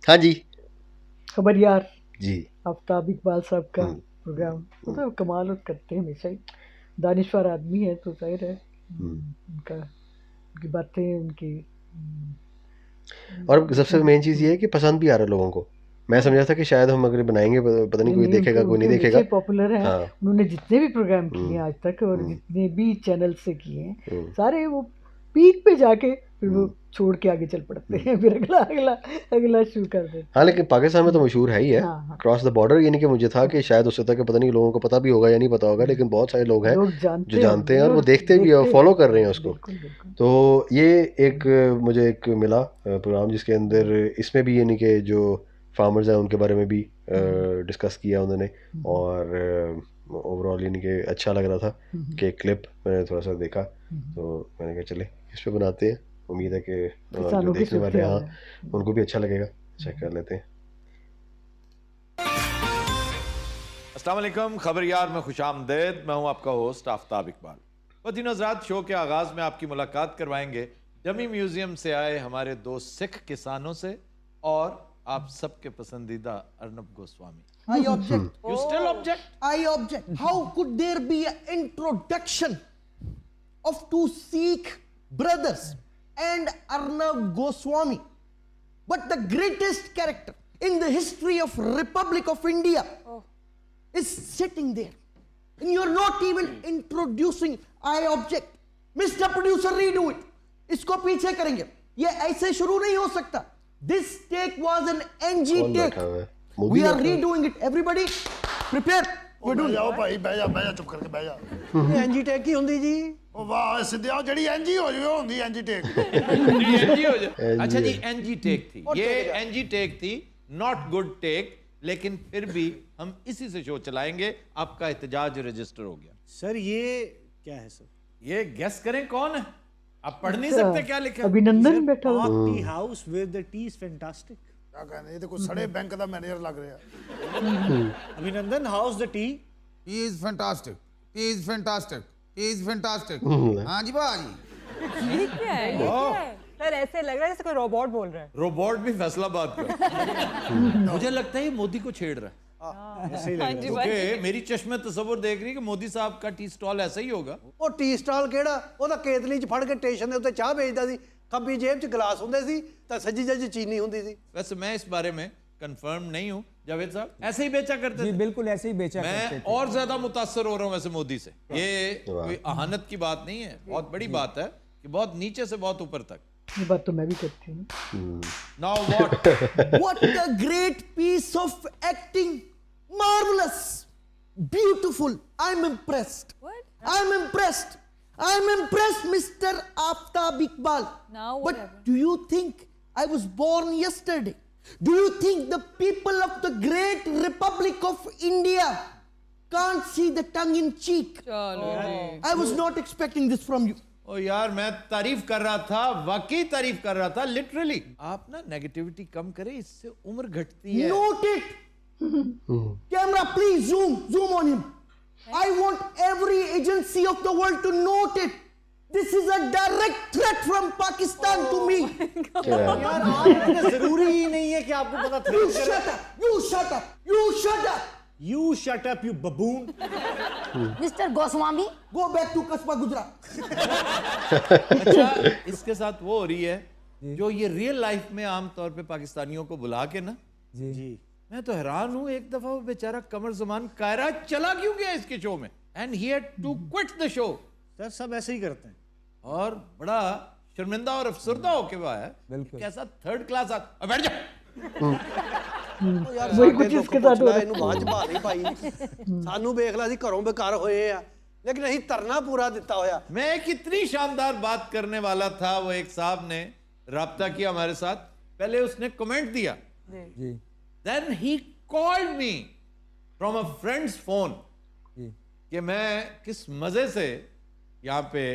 हाँ जी। खबरयार जी। आफ्ताब इकबाल साहब का हम्म, प्रोग्राम मतलब कमाल करते हैं हमेशा ही। दानिश्वर आदमी है तो जाहिर है उनका उनकी बातें उनकी और सबसे मेन चीज़ ये है कि पसंद भी आ रहा है लोगों को। मैं हाँ समझा था कि शायद हम अगर बनाएंगे पता नहीं नहीं कोई नहीं उनके देखेगा कोई उनके नहीं हमेशा देखेगा। ही पॉपुलर हैं। हाँ। उन्होंने जितने भी प्रोग्राम किए हैं हम्म, आज तक और हम्म, जितने भी चैनल से किए हैं हम्म, सारे वो पीक पे जाके फिर वो हम्म, छोड़ के आगे चल पड़ते हैं फिर अगला अगला अगला शुरू कर देते हाँ हैं। लेकिन पाकिस्तान में तो मशहूर है ही है। हाँ हाँ क्रॉस द बॉर्डर, यानी कि मुझे था कि शायद उससे तक पता नहीं लोगों को पता भी होगा या नहीं पता होगा, लेकिन बहुत सारे लोग हैं लोग जो जानते जानते हैं होंगे और वो और देखते भी हैं और देखते फॉलो हैं। कर रहे हैं उसको। बिल्कुल बिल्कुल तो ये एक मुझे एक मिला प्रोग्राम जिसके अंदर इसमें भी यानी कि जो फार्मर्स हैं उनके बारे में भी डिस्कस किया उन्होंने। और ओवरऑल यानी कि अच्छा लग रहा था कि क्लिप मैंने थोड़ा सा देखा तो मैंने कहा चले इस पे बनाते हैं। उम्मीद है कि जो किसानों की देखने सूरत वाले हैं हाल हाँ है। उनको भी अच्छा लगेगा। चेक कर लेते हैं। अस्सलाम वालेकुम, खबरयार में खुशामदेद। मैं हूं आपका होस्ट आफ्ताब इकबाल। वतीन हज़रात, शो के आगाज़ में आपकी मुलाकात करवाएंगे डमी म्यूजियम से आए हमारे दो सिख किसानों से और आप सबके पसंदीदा Arnab Goswami. I object. You still object? I object. How could there be an introduction of two Sikh brothers and Arnav Goswami? But the greatest character in the history of Republic of India is sitting there. And you're not even introducing. I object. Mr. Producer, redo it. इसको पीछे करेंगे. ये ऐसे शुरू नहीं हो सकता. This take was an NG कौन take. बैठा हुआ है? मोदी We are बैठा हुआ है? redoing it. Everybody, prepare. We're doing ਜਾਓ it. ਭਾਈ ਬਹਿ ਜਾ ਚੁੱਪ ਕਰਕੇ ਬਹਿ ਜਾ ਇਹ ਐਨਜੀ ਟੈਕ ਕੀ ਹੁੰਦੀ ਜੀ? ਉਹ ਵਾਹ ਸਿੱਧਿਆ ਜਿਹੜੀ ਐਨਜੀ ਹੋ ਜਾਵੇ ਉਹ ਹੁੰਦੀ ਐਨਜੀ ਟੇਕ NG हो जाए। अच्छा जी, NG टेक थी और ये, take it NG टेक थी, नॉट गुड टेक, लेकिन फिर भी हम इसी से शो चलाएंगे। आपका एहतजाज रजिस्टर हो गया। सर ये क्या है सर? ये गेस करें कौन है? आप पढ़ नहीं सकते क्या लिखा है? अभिनंदन बैठा हुआ है। Tea house with the T is fantastic. ਕਿਆ ਕਹਿੰਦੇ ਇਹ ਤੇ ਕੋਈ ਸੜੇ ਬੈਂਕ ਦਾ ਮੈਨੇਜਰ ਲੱਗ ਰਿਹਾ अभिनंदन house the T. He is fantastic. He is fantastic. He is fantastic. हाँ जी भाजी। ये क्या है? ये क्या है? सर ऐसे लग रहा है जैसे कोई रोबोट बोल रहा है। रोबोट भी फैसलाबाद का। मुझे लगता है ये मोदी को छेड़ रहा है, ऐसे ही लग रहा है। क्योंकि मेरी चश्मे तसव्वुर देख रही है कि मोदी साहब का टी स्टॉल ऐसा ही होगा। ਉਹ ਟੀ ਸਟਾਲ ਕਿਹੜਾ? ਉਹਦਾ ਕੇਤਲੀ 'ਚ ਫੜ ਕੇ ਸਟੇਸ਼ਨ ਦੇ ਉੱਤੇ ਚਾਹ ਵੇਚਦਾ ਸੀ। ਖੱਬੀ ਜੇਬ 'ਚ ਗਲਾਸ ਹੁੰਦੇ ਸੀ ਤਾਂ ਸੱਜੀ ਜੇਬ 'ਚ ਚੀਨੀ ਹੁੰਦੀ ਸੀ। वैसे मैं इस बारे में कंफर्म नहीं हूँ। जावेद साहब ऐसे ही बेचा करते थे? बिल्कुल ऐसे ही बेचा करते मैं थे। और ज्यादा मुतासर हो रहा हूँ वैसे मोदी से। ये कोई अहानत की बात नहीं है, बहुत बड़ी बात है कि बहुत नीचे से बहुत ऊपर तक। ये बात तो मैं भी करती हूँ। Now what? What a great piece of acting. Marvelous. Beautiful. I'm impressed. What? I'm impressed. I'm impressed, Mr. Aftab Iqbal. Now what But happened? do you think I was born yesterday? Do you think the people of the great Republic of India can't see the tongue in cheek? चलो जी। I was not expecting this from you. ओ यार, मैं तारीफ कर रहा था, वाकई तारीफ कर रहा था, लिटरली। आप ना नेगेटिविटी कम करें, इससे उम्र घटती है। Note it. Camera, please zoom on him. I want every agency of the world to note it. This is a direct threat from Pakistan to me. यार आपको जरूरी ही नहीं है कि आपको पता था। You shut up. You shut up. You shut up. You shut up, you baboon. Mister Goswami, Go back to Kasba Gujarat. अच्छा, इसके साथ वो हो रही है जो ये रियल लाइफ में आमतौर पे पाकिस्तानियों को बुला के ना, जी मैं तो हैरान हूँ। एक दफा वो बेचारा कमर जमान कायरा चला क्यों गया इसके शो में, and he had to quit the show. Sir सब ऐसे ही करते हैं। और बड़ा शर्मिंदा और अफसरदा होके वो आया। बिल्कुल। कैसा थर्ड क्लास बैठ जा। यार वही कुछ इसके साथ हो रहा है। ਇਹਨੂੰ ਬਾਅਦ ਚ ਭਾਲ ਨਹੀਂ ਪਾਈ। ਸਾਨੂੰ ਵੇਖ ਲਾ ਸੀ ਘਰੋਂ ਬੇਕਾਰ ਹੋਏ ਆ, ਲੇਕਿਨ ਅਸੀਂ ਧਰਨਾ ਪੂਰਾ ਦਿੱਤਾ ਹੋਇਆ। मैं एक इतनी शानदार बात करने वाला था, वो एक साहब ने राब्ता किया हमारे साथ। पहले उसने कमेंट दिया, जी then he called me from a friend's phone जी कि मैं किस मजे से यहाँ पे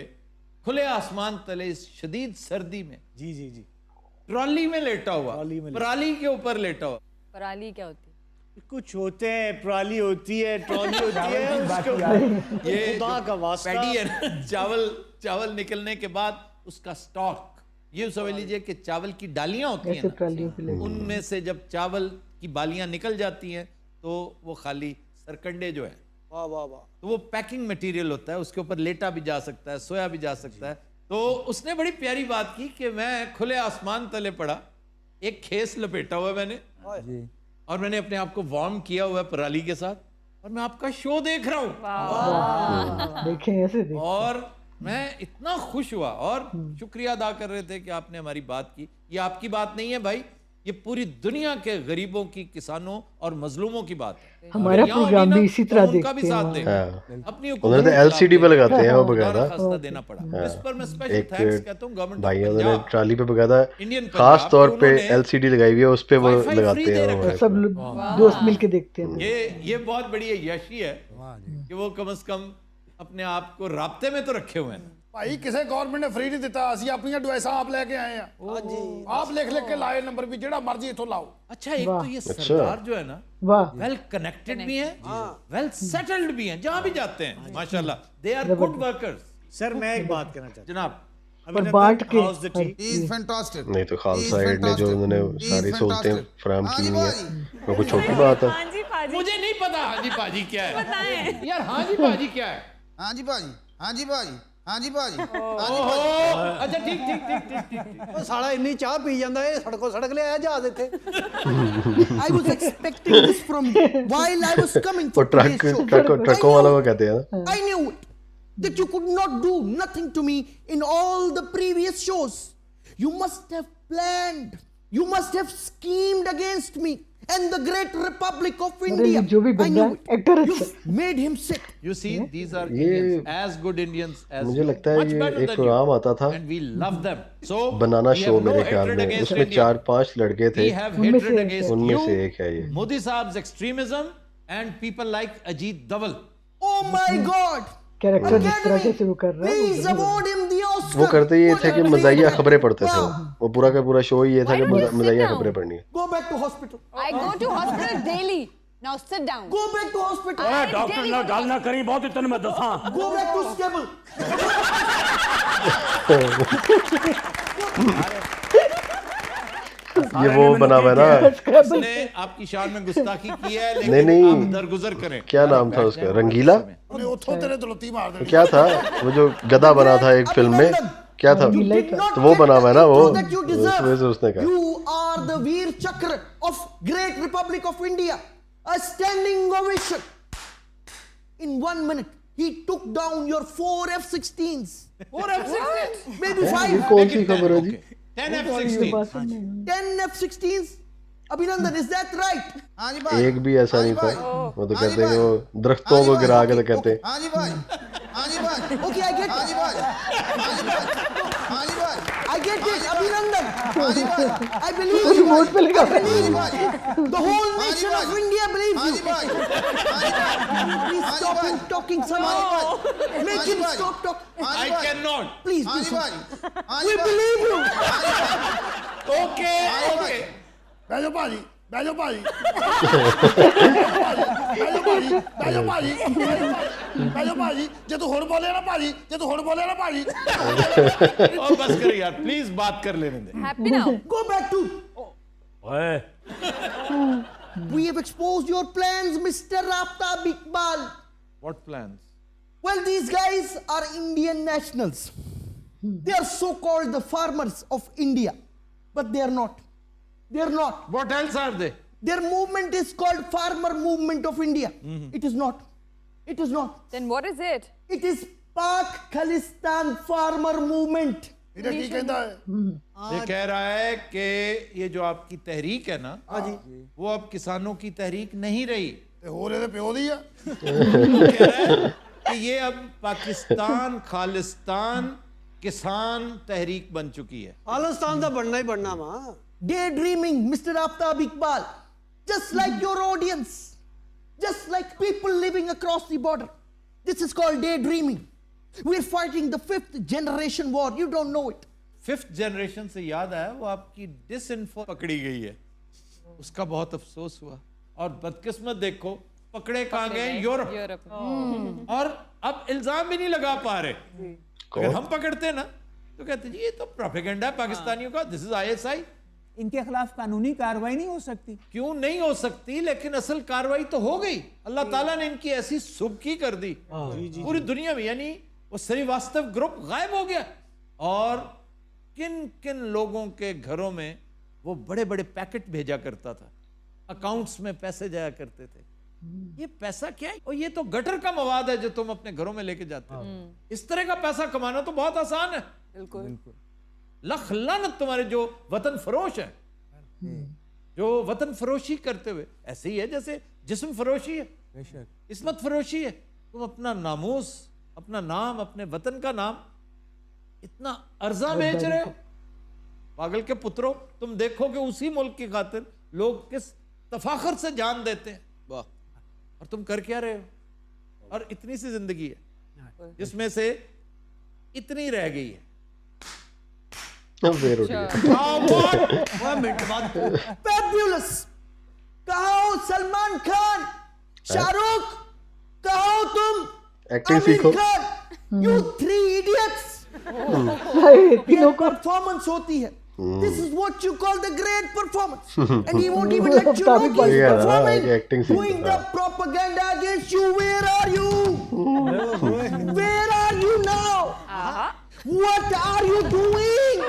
खुले आसमान तले इस शदीद सर्दी में जी जी जी। ट्रॉली में लेटा हुआ, ट्रॉली में पराली के ऊपर लेटा हुआ। पराली क्या होती है? कुछ होते हैं, पराली होती है, ट्रॉली होती है, उसके ऊपर ये खुदा जो का वास्ता। पैडी है ना, चावल निकलने के बाद उसका स्टॉक, ये समझ लीजिए कि चावल की डालियां होती हैं ऐसे ना, ट्रालियों पे लगे। उनमें से जब चावल की बालियां निकल जाती हैं तो वो खाली सरकंडे जो है, वाह वाह वाह। तो वो पैकिंग मटेरियल होता है, उसके ऊपर लेटा भी जा सकता है, सोया भी जा सकता है। तो उसने बड़ी प्यारी बात की कि मैं खुले आसमान तले पड़ा, एक खेस लपेटा हुआ मैंने, और मैंने अपने आप को वार्म किया हुआ है पराली के साथ, और मैं आपका शो देख रहा हूँ। देखें ऐसे देखें। और मैं इतना खुश हुआ और शुक्रिया अदा कर रहे थे कि आपने हमारी बात की। ये आपकी बात नहीं है भाई, ये पूरी दुनिया के गरीबों की, किसानों और मजलूमों की बात है। हमारा अगर यहाँ प्रोग्राम होगी भी ना, इसी तो तरह उनका भी देखते हैं साथ वहाँ। देंगे। हाँ। अपनी उन्होंने तो LCD पे लगाते हैं वो बकायदा। खास्ता देना पड़ा। इस पर मैं स्पेशल एक थैंक्स कहता हूँ गवर्नमेंट भाई ऑफ उन्होंने पंजाब, ट्राली पे बकायदा इंडियन खास पंजाब, तौर पे उन्होंने LCD लगाई हुई है, उस पे वो वाईफाई लगाते फ्री दे हैं रखा वो है। सब लोग दोस्त मिलके देखते हैं। ये बहुत बड़ी यशी है कि वो कम से कम अपने आप को राब्ते में तो रखे हुए हैं। ਭਾਈ ਕਿਸੇ ਗਵਰਨਮੈਂਟ ਨੇ ਫ੍ਰੀ ਨਹੀਂ ਦਿੱਤਾ, ਅਸੀਂ ਆਪਣੀਆਂ ਡਿਵਾਈਸਾਂ ਆਪ ਲੈ ਕੇ ਆਏ ਆ। ਹਾਂਜੀ ਆਪ ਲਿਖ ਲਿਖ ਕੇ ਲਾਏ ਨੰਬਰ ਵੀ ਜਿਹੜਾ ਮਰਜ਼ੀ ਇੱਥੋਂ ਲਾਓ। अच्छा, एक तो ये सरदार जो है ना, वाह, वेल कनेक्टेड भी हैं, वेल सेटल्ड भी हैं, जहां भी जाते हैं माशाल्लाह, they are good workers. Sir मैं एक बात कहना चाहता जनाब और बांट के How's the tea? He is fantastic. नहीं तो He खालसा is एड ने जो fantastic. उन्होंने He is सारी सहूलतें fantastic. फराहम हाँ की जी हुई भाजी। हैं, वो कुछ छोटी बात है। हाँ जी पाजी, मुझे नहीं पता हाजी पाजी क्या है, बताएं। यार हाजी पाजी क्या है। हाँ जी भाजी, हाँ जी भाजी, हाँ जी भाजी, हाँ जी ओहो, भाजी। अच्छा ठीक ठीक ठीक ठीक ठीक। ਉਹ ਸਾਲਾ ਇੰਨੀ ਚਾਹ ਪੀ ਜਾਂਦਾ ਇਹ ਸੜਕੋਂ ਸੜਕ ਲਿਆ ਜਹਾਜ਼ ਇੱਥੇ। I was expecting this from while I was coming वो for today's show. ट्रकों वाला वो कहते हैं ना। I knew it, that you could not do nothing to me in all the previous shows. You must have planned. You must have schemed against me and the great Republic of India. जो भी I बंदा knew it. Actor You अच्छा। made him sick. You see, these are ये- Indians, as good Indians as मुझे you, लगता है much ये better एक than प्रोग्राम you, आता था, and we love them. So banana we show have no मेरे ख्याल hatred में, against उसमें India. 4-5 लड़के थे, We have उनमें hatred से against उनमें you, से एक है ये। Modi Saab's extremism, and people like Ajit Daval. Oh my God! Character जिस तरह Academy, से वो कर रहा है please award him the Oscar. वो करते ये What थे a कि great मजाइया actor. खबरें पढ़ते थे। Wow. वो पूरा का पूरा शो ही ये था कि Why don't you sit मजाइया down? खबरें पढ़नी है। Go back to hospital. I go to hospital daily. Now sit down. Go back to hospital. I doctor daily ना go to गाल ना करी बहुत इतने में दसा। Go back to stable. ये वो बना हुआ है ना, उसने आपकी शान में गुस्ताखी की है, लेकिन नहीं, नहीं। आप दरगुजर करें। क्या नाम था उसका, रंगीला? ਉਹਨੇ ਉੱਥੋਂ ਤੇਰੇ ਦਲੁੱਤੀ ਮਾਰ ਦੇਣੀ। क्या था वो जो गधा बना था एक फिल्म में, क्या था? You did not तो वो get बना the हुआ है ना वो, intro that you deserve. उसमें से उसने कहा। You are the Veer Chakra of Great Republic of India. A standing ovation. In 1 minute, he took down your 4 F-16s. 4 F-16, Maybe ये 5. कौन सी खबर है जी? 10 ये F-16. बात नहीं। 10 F-16s. Abhinandan, is that right? हाँ जी भाई। एक भी ऐसा नहीं था। वो तो कहते हैं कि वो दरख्तों हाँ जी को भाई, गिरा के तो ओके, कहते हैं। हाँ जी भाई, हाँ जी भाई, Okay, I get हाँ जी it. भाई, हाँ जी भाई, हाँ जी भाई, I get it. Abhinandan. हाँ जी भाई, I believe you. रिमोट पे लगा हाँ जी भाई, The whole हाँ जी nation of भाई, India believes हाँ जी you. भाई, हाँ जी भाई, Please हाँ जी stop भाई, him talking हाँ somehow. जी भाई, Make हाँ जी him भाई, stop talking. हाँ I जी भाई, cannot. Please हाँ do जी something. भाई, हाँ We जी भाई, believe you. Okay, okay. ਬਹਿ ਜਾਓ ਭਾਜੀ, ਬਹਿ ਜਾਓ ਭਾਜੀ। ਬਹਿ ਜਾਓ ਭਾਜੀ, ਬਹਿ ਜਾਓ ਭਾਜੀ, ਬਹਿ ਜਾਓ ਭਾਜੀ। ਜੇ ਤੂੰ ਹੁਣ ਬੋਲਿਆ ਨਾ ਭਾਜੀ, ਜੇ ਤੂੰ ਹੁਣ ਬੋਲਿਆ ਨਾ ਭਾਜੀ। और बस करो यार, प्लीज बात कर लेने दे। Happy now. Go back to. ओए We have exposed your plans, Mr. Aftab Iqbal. What plans? Well, these guys are Indian nationals. They are so-called the farmers of India, but they are not. They are not. What else are they? Their movement is called Farmer Movement of India. It is not. It is not. Then what is it? It is Pak Khalistan Farmer Movement. ਇਹਦਾ ਕੀ ਕਹਿੰਦਾ ਹੈ? ये कह रहा है कि ये जो आपकी तहरीक है ना, वो अब किसानों की तहरीक नहीं रही। ਤੇ ਹੋਰ ਇਹਦੇ ਪਿਓ ਦੀ ਆ। वो कह रहा है कि ये अब पाकिस्तान खालिस्तान किसान तहरीक बन चुकी है। खालिस्तान तो बनना ही बनना मां। Daydreaming, Mr. Aftab Iqbal. Just like your audience. Just like people living across the border. This is called daydreaming. We're fighting the 5th generation war. You don't know it. 5th generation से याद आया, वो आपकी डिसइंफो पकड़ी गई है, उसका बहुत अफसोस हुआ। और बदकिस्मत देखो पकड़े कहाँ गए, यूरोप। Europe. और अब इल्जाम भी नहीं लगा पा रहे। अगर हम पकड़ते ना तो कहते हैं जी ये तो प्रोपेगेंडा है पाकिस्तानियों का, दिस इज ISI। इनके खिलाफ कानूनी कार्रवाई नहीं हो सकती? क्यों नहीं हो सकती, लेकिन असल कार्रवाई तो हो गई। अल्लाह ताला ने इनकी ऐसी सुबकी कर दी पूरी दुनिया में, यानी वो श्रीवास्तव ग्रुप गायब हो गया। और किन किन लोगों के घरों में वो बड़े बड़े पैकेट भेजा करता था, अकाउंट्स में पैसे जाया करते थे। ये पैसा क्या है? और ये तो गटर का मवाद है जो तुम अपने घरों में लेके जाते हो। इस तरह का पैसा कमाना तो बहुत आसान है। बिल्कुल। लख लानत तुम्हारे जो वतन फरोश है, जो वतन फरोशी करते हुए, ऐसे ही है जैसे जिस्म फरोशी है, इस्मत फरोशी है। तुम अपना नामूस, अपना नाम, अपने वतन का नाम इतना अर्जा बेच रहे हो। पागल के पुत्रों, तुम देखो कि उसी मुल्क की खातिर लोग किस तफाखर से जान देते हैं, वाह, और तुम कर क्या रहे हो? और इतनी सी जिंदगी है जिसमें से इतनी रह गई है। Fabulous! कहो सलमान खान, शाहरुख, कहो तुम एक्टिंग सीखो। You three idiots! तीनों को परफॉर्मेंस होती है। This is what you call the great performance. And he won't even let you know he's Yeah, performing, acting scene. doing the propaganda against you. Where are you? Where are you now? What are you doing?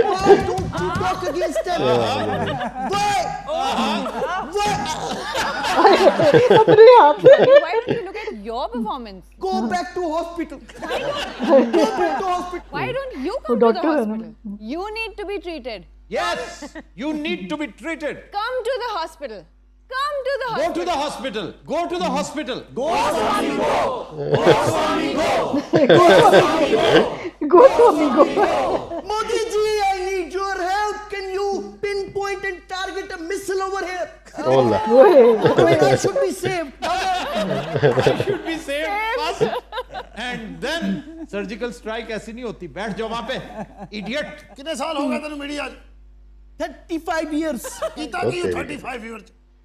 Why don't you talk against them? Why? Why? अपने आप से Why don't you look at your performance? Go back to hospital. Go back to hospital. Why don't you come to the doctor है ना? hospital? You need to be treated. Yes, you need to be treated. Come to the hospital. Come to the Go hospital. to the hospital. Go to the hospital. Go Swami go. Modi ji, I need your help. Can you pinpoint and target a missile over here? Allah. I mean, I should be saved. Should be saved first. And then surgical strike ऐसी नहीं होती। बैठ जाओ वहां पे, idiot. कितने साल हो गए तेन मीडिया 35 years. कीता की 35 year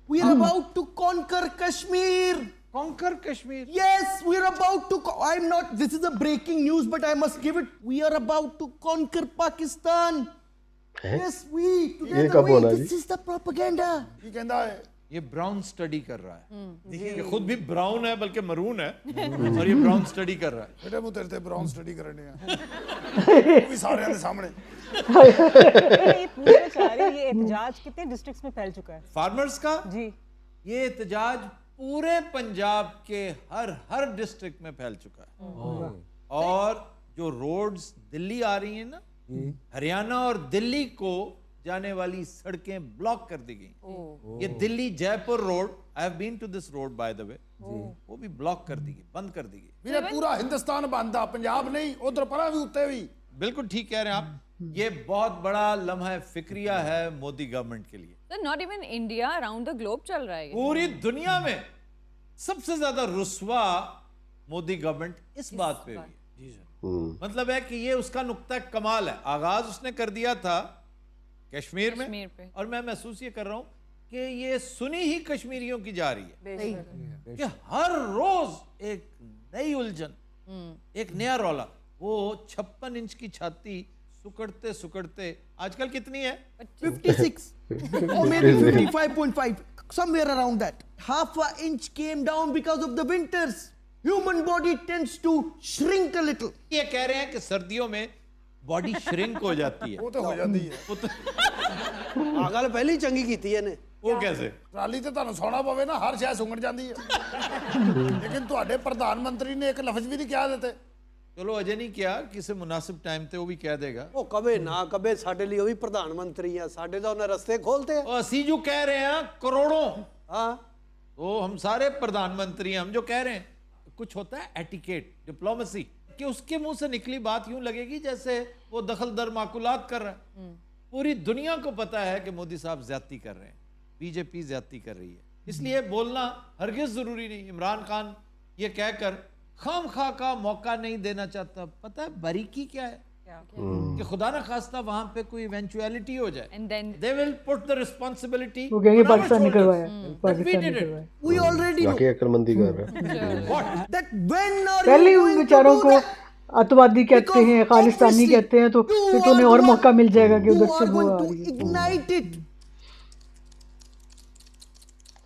We are about to conquer Kashmir. Conquer Kashmir. Yes, we are about to. I'm not. This is a breaking news, but I must give it. We are about to conquer Pakistan. Yes, we. ये कब Together, होना we. Ji? This is the propaganda. की कहंदा है ये brown study कर रहा है। ये खुद भी ब्राउन है, बल्कि मरून है, और ये ब्राउन स्टडी कर रहा है। बेटे मैं तेरे ते ब्राउन स्टडी करने आ वो भी सारे दे सामने। ये पूछना चाह रही ये एहतजाज कितने डिस्ट्रिक्ट्स में फैल चुका है? फार्मर्स का जी। ये एहतजाज पूरे पंजाब के हर डिस्ट्रिक्ट में फैल चुका है। और जो रोड्स दिल्ली आ रही हैं ना, हरियाणा और दिल्ली को जाने वाली सड़कें ब्लॉक कर दी गई। ये Delhi Jaipur road, I have been to this road by the way, वो भी ब्लॉक कर दी गई, बंद कर दी गई। मेरा पूरा हिंदुस्तान बंद आ, पंजाब नहीं, उधर परा भी उत्ते भी। बिल्कुल ठीक कह रहे हैं आप। ये बहुत बड़ा लम्हा फिक्रिया है मोदी गवर्नमेंट के लिए। So not even India, around the globe चल रहा है ये। पूरी दुनिया में सबसे ज्यादा रुस्वा मोदी गवर्नमेंट इस बात पे हुई है। मतलब है कि ये उसका नुक्ता कमाल है। आगाज उसने कर दिया था कश्मीर में, और मैं महसूस ये कर रहा हूं कि ये सुनी ही कश्मीरियों की जा रही है कि हर रोज एक नई उलझन, एक नया रौला। वो 56 इंच की छाती सुकड़ते सुकड़ते आजकल कितनी है? 56 or maybe 55.5, somewhere around that. Half a inch came down because of the winters. Human body tends to shrink a little. ये कह रहे हैं कि सर्दियों में बॉडी श्रिंक हो जाती है। वो तो हो जाती है। ਆ ਗੱਲ ਪਹਿਲੀ ਚੰਗੀ ਕੀਤੀ ਇਹਨੇ। वो कैसे? ਟਰਾਲੀ ਤੇ ਤੁਹਾਨੂੰ ਸੌਣਾ ਪਵੇ ਨਾ, ਹਰ ਸ਼ੈ ਸੁੰਗੜ ਜਾਂਦੀ ਹੈ। ਲੇਕਿਨ ਤੁਹਾਡੇ ਪ੍ਰਧਾਨ ਮੰਤਰੀ ਨੇ ਇੱਕ ਲਫ਼ਜ਼ ਵੀ ਨਹੀਂ ਕਿਹਾ ਦਿੱਤੇ। चलो अजय नहीं किया, किसी मुनासिब टाइम ते वो भी कह देगा। ਉਹ ਕਵੇ ਨਾ ਕਵੇ, ਸਾਡੇ ਲਈ ਉਹ ਵੀ ਪ੍ਰਧਾਨ ਮੰਤਰੀ ਆ, ਸਾਡੇ ਤਾਂ ਉਹਨੇ ਰਸਤੇ ਖੋਲਤੇ ਆ। असी जो कह रहे हैं करोड़ों, हाँ, तो हम सारे प्रधानमंत्री हैं, हम जो कह रहे हैं कुछ होता है एटिकेट, डिप्लोमेसी, कि उसके मुंह से निकली बात यूं लगेगी जैसे वो दखल दर माकुलात कर रहा है। पूरी दुनिया को पता है कि मोदी साहब ज्यादती कर रहे हैं, बीजेपी ज्यादती कर रही है, इसलिए बोलना हरगिज जरूरी नहीं। इमरान खान ये कहकर खाम खा का मौका नहीं देना चाहता। पता है बारीकी क्या है? कि खुदा ना खास्ता वहां पे कोई इवेंचुअलिटी हो जाए, And then they will put the responsibility वो कहेंगे on our पाकिस्तान shoulders. निकलवाया, That we Pakistan did it. निकलवाया। We already know बाकी अक्लमंदी कर रहा है। What? that when are पहले you उन going to बेचारों do को that? अतवादी कहते हैं, खालिस्तानी कहते हैं, तो फिर तो उन्हें और मौका मिल जाएगा कि उधर से वो आ रही है। Ignite it.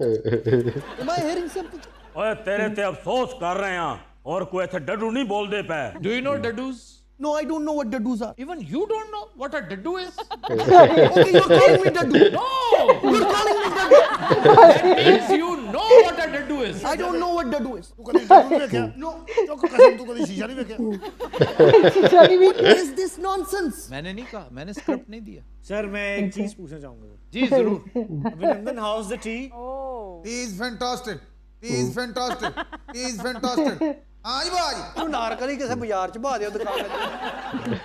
Am I hearing something? ओए तेरे ते अफसोस कर रहे हैं और कोई ऐसे डडू नहीं बोल दे पे। Do you know dadoos? No, I don't know what dadoos are. Even you don't know what a dadu is? Okay, you're calling me dadu. No! You're calling me dadu. That means you know what a dadu is. I don't know what dadu is. ਤੂੰ ਕਦੀ ਡੱਡੂ ਨੀ ਵੇਖਿਆ No. ਚੁੱਕ ਕਸਮ ਤੂੰ ਕਦੀ ਸ਼ੀਸ਼ਾ ਨਹੀਂ ਵੇਖਿਆ What is this nonsense? मैंने नहीं कहा, मैंने स्क्रिप्ट नहीं दिया। सर मैं एक चीज पूछना चाहूंगा। जी जरूर। अभिनंदन, how is the T? T is fantastic, T is fantastic, T is fantastic. हाँ जी भाई। ਤੂੰ ਨਾਰਕਲੀ ਕਿਸੇ ਬਾਜ਼ਾਰ ਚ ਬਾ ਦਿਓ ਦੁਕਾਨ ਤੇ।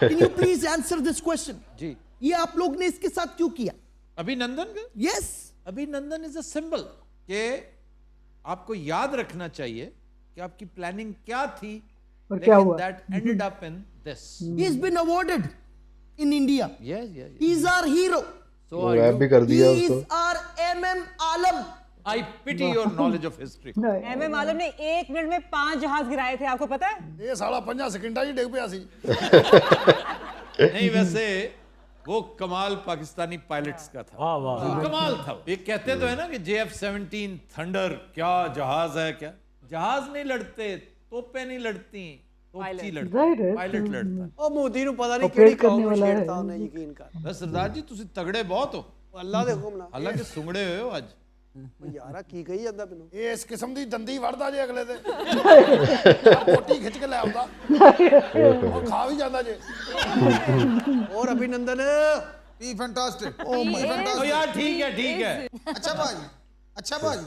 Can you please answer this question? जी। ये आप लोग ने इसके साथ क्यों किया? अभिनंदन का? Yes. अभिनंदन इज अ सिंबल कि आपको याद रखना चाहिए कि आपकी प्लानिंग क्या थी, और क्या हुआ? That ended up in this. He's been awarded in India. Yes, yes. He's our hero. So वो are रैप you? भी कर दिया He उसको। is our MM Alam. I pity your knowledge of history. MM Alam ने 1 minute में 5 जहाज गिराए थे, आपको पता है? ਇਹ ਸਾਲਾ 5 ਸਕਿੰਟਾਂ 'ਚ ਡਿੱਗ ਪਿਆ ਸੀ नहीं वैसे वो कमाल पाकिस्तानी पायलट्स का था। वाह वाह। वो कमाल था। ये कहते तो है ना कि JF-17 थंडर क्या जहाज है, क्या जहाज नहीं लड़ते, तोपें नहीं लड़ती, तोपची लड़ती, जाहिर है। पायलट लड़ता है। ਉਹ ਮੋਦੀ ਨੂੰ ਪਤਾ ਨਹੀਂ Operate ਕਿਹੜੀ करने ਕੌਮ ਨੂੰ वाला है। ਛੇੜਤਾ ਉਹਨੇ ਯਕੀਨ ਕਰ बस सरदार जी तुसी तगड़े बहुत हो, ਅੱਲਾ ਦੇ ਹੁਕਮ ਨਾਲ हालांकि सुंगड़े हुए हो आज। ਉਹ ਯਾਰਾ ਕੀ ਕਹੀ ਜਾਂਦਾ ਮੈਨੂੰ ਇਹ ਇਸ ਕਿਸਮ ਦੀ ਦੰਦੀ ਵੜਦਾ ਜੇ ਅਗਲੇ ਦੇ ਕੋਟੀ ਖਿੱਚ ਕੇ ਲੈ ਆਉਂਦਾ ਉਹ ਖਾ ਵੀ ਜਾਂਦਾ ਜੇ और अभिनंदन टी फैंटास्टिक। Oh my तो फैंटास्टिक। यार ठीक है, ठीक है। अच्छा भाई, अच्छा भाई,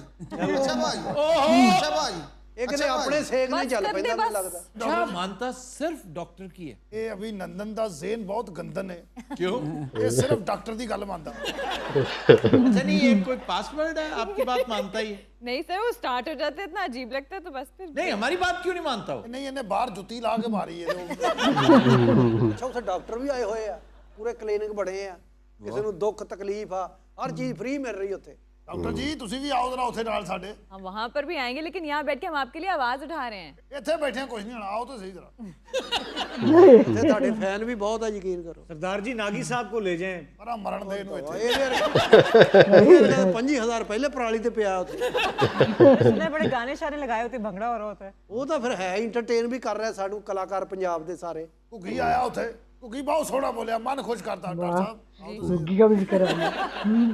अच्छा भाई, ओहो, अच्छा भाई। एक ने अपने सेक ने चल पैंदा ਮੈਨੂੰ ਲੱਗਦਾ क्या मानता सिर्फ डॉक्टर की है। ਇਹ ਅਭਿਨੰਦਨ ਦਾ ਜ਼ੇਨ ਬਹੁਤ ਗੰਦਨ ਹੈ क्यों? ਇਹ ਸਿਰਫ ਡਾਕਟਰ ਦੀ ਗੱਲ ਮੰਨਦਾ अच्छा नहीं, ये कोई पासवर्ड है, आपकी बात मानता ही है। नहीं सर, वो स्टार्ट हो जाते हैं, इतना अजीब लगता है तो बस फिर नहीं हमारी बात क्यों नहीं मानता हो? ਨਹੀਂ ਇਹਨੇ ਬਾਹਰ ਜੁੱਤੀ ਲਾ ਕੇ ਮਾਰੀ ਇਹਦੇ ਅੱਛਾ ਉੱਥੇ ਡਾਕਟਰ ਵੀ ਆਏ ਹੋਏ ਆ ਪੂਰੇ ਕਲੀਨਿਕ ਬਣੇ ਆ ਕਿਸੇ ਨੂੰ ਦੁੱਖ ਤਕਲੀਫ ਆ ਹਰ ਚੀਜ਼ ਫ੍ਰੀ ਮਿਲ ਰਹੀ ਉੱਥੇ ਡਾਕਟਰ ਜੀ ਤੁਸੀਂ ਵੀ ਆਓ ਜਰਾ ਉੱਥੇ ਨਾਲ ਸਾਡੇ हम वहाँ पर भी आएंगे, लेकिन यहाँ बैठ के हम आपके लिए आवाज उठा रहे हैं। ਇੱਥੇ ਬੈਠੇ ਕੁਝ ਨਹੀਂ ਹੋਣਾ ਆਓ ਤਾਂ ਸਹੀ ਜਰਾ ਇੱਥੇ ਤੁਹਾਡੇ ਫੈਨ ਵੀ ਬਹੁਤ ਆ ਯਕੀਨ ਕਰੋ सरदार जी नागी साहब को ले जाएं। ਪਰ ਆਹ ਮਰਨ ਦੇ ਇਹਨੂੰ ਇੱਥੇ ਇਹਦੇ 5000 ਪਹਿਲੇ ਪਰਾਲੀ ਤੇ ਪਿਆ ਉੱਥੇ इतने बड़े गाने शाने लगाए होते, भंगड़ा हो रहा होता है। ਉਹ ਤਾਂ ਫਿਰ ਹੈ ਇੰਟਰਟੇਨ ਵੀ ਕਰ ਰਿਹਾ ਸਾਨੂੰ ਕਲਾਕਾਰ ਪੰਜਾਬ ਦੇ ਸਾਰੇ ਘੁੱਗੀ ਆਇਆ ਉੱਥੇ ਘੁੱਗੀ ਬਹੁਤ ਸੋਹਣਾ ਬੋਲਿਆ ਮਨ ਖੁਸ਼ ਕਰਤਾ ਡਾਕਟਰ ਸਾਹਿਬ गुग्गी का भी जिक्र है।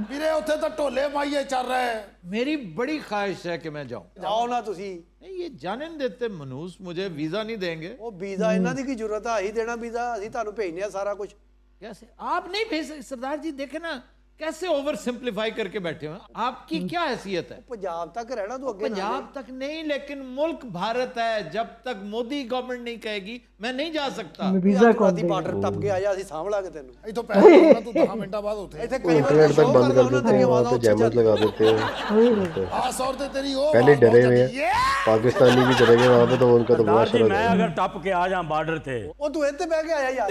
ਵੀਰੇ ਉੱਥੇ ਤਾਂ ਢੋਲੇ ਮਾਈਏ ਚੱਲ ਰਹੇ मेरी बड़ी ख्वाहिश है कि मैं जाऊं। ਜਾਓ ਨਾ ਤੁਸੀਂ नहीं ये जाने नहीं देते मनूस, मुझे वीजा नहीं देंगे। ਉਹ ਵੀਜ਼ਾ ਇਹਨਾਂ ਦੀ ਕੀ ਜ਼ਰੂਰਤ ਆ ਅਸੀਂ ਦੇਣਾ ਵੀਜ਼ਾ ਅਸੀਂ ਤੁਹਾਨੂੰ ਭੇਜਨੇ ਆ ਸਾਰਾ ਕੁਝ कैसे आप नहीं भेज सकते? सरदार जी देखे ना कैसे ओवर सिंप्लीफाई करके बैठे हुए हैं। आपकी क्या हैसियत है? ਪੰਜਾਬ ਤੱਕ ਰਹਿਣਾ ਤੂੰ ਅੱਗੇ ਨਾ पंजाब तक नहीं, लेकिन मुल्क भारत है, जब तक मोदी गवर्नमेंट नहीं कहेगी मैं नहीं जा सकता। वीजा कौन ਰਾਤੀ देगा? ਬਾਰਡਰ ਟੱਪ ਕੇ ਆ ਜਾ ਅਸੀਂ ਸਾਂਭ ਲਾਂਗੇ ਤੈਨੂੰ ਇੱਥੋਂ ਪੈਸੇ ਦੇਣਾ ਤੂੰ 10 ਮਿੰਟਾਂ ਬਾਅਦ ਉੱਥੇ ਇੱਥੇ ਕਈ ਵਾਰ इंटरनेट तक show बंद ਕਰਦਾ कर ਉਹਨਾਂ देते हैं, ਤੇਰੀਆਂ वहाँ ਆਵਾਜ਼ਾਂ पे जैमत लगा देते हैं। ਖਾਸ ਤੌਰ ਤੇ ਤੇਰੀ ਉਹ पहले आवाज़ डरे बहुत हुए अच्छी हैं, है। पाकिस्तानी भी चले गए वहाँ पे, तो उनका तो बड़ा सरदार जी असर मैं है। अगर टप के आ जाऊं बॉर्डर थे ਉਹ ਤੂੰ ਇੱਥੇ ਬਹਿ ਕੇ ਆਇਆ ਯਾਰ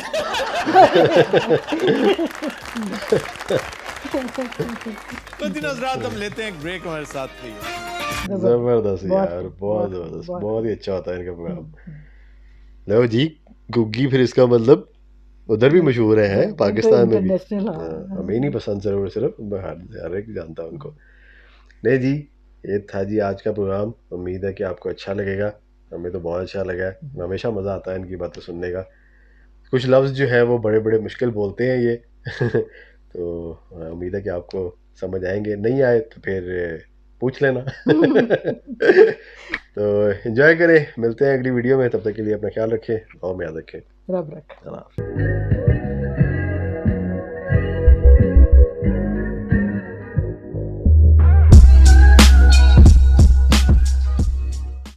तो दिन हजरात हम लेते हैं एक ब्रेक, हमारे साथ रहिए। जबरदस्त बहुत- यार, बहुत बहुत- जबरदस्त, बहुत- बहुत ही अच्छा होता है इनका प्रोग्राम। लो जी, गुग्गी फिर इसका मतलब उधर भी मशहूर है पाकिस्तान में भी। इंटरनेशनल, हाँ, हाँ, हमें नहीं पसंद सिर्फ मैं हर एक जानता हूँ उनको। नहीं जी, ये था जी आज का प्रोग्राम। उम्मीद है कि आपको अच्छा लगेगा, हमें तो बहुत अच्छा लगा है। हमेशा मज़ा आता है इनकी बातें सुनने का। कुछ लफ्ज़ जो है वो बड़े बड़े मुश्किल बोलते हैं ये तो उम्मीद है कि आपको समझ आएंगे, नहीं आए तो फिर पूछ लेना तो एंजॉय करें, मिलते हैं अगली वीडियो में। तब तक के लिए अपना ख्याल रखें और याद रखें। रब रख। अल्लाह हाफ़िज़।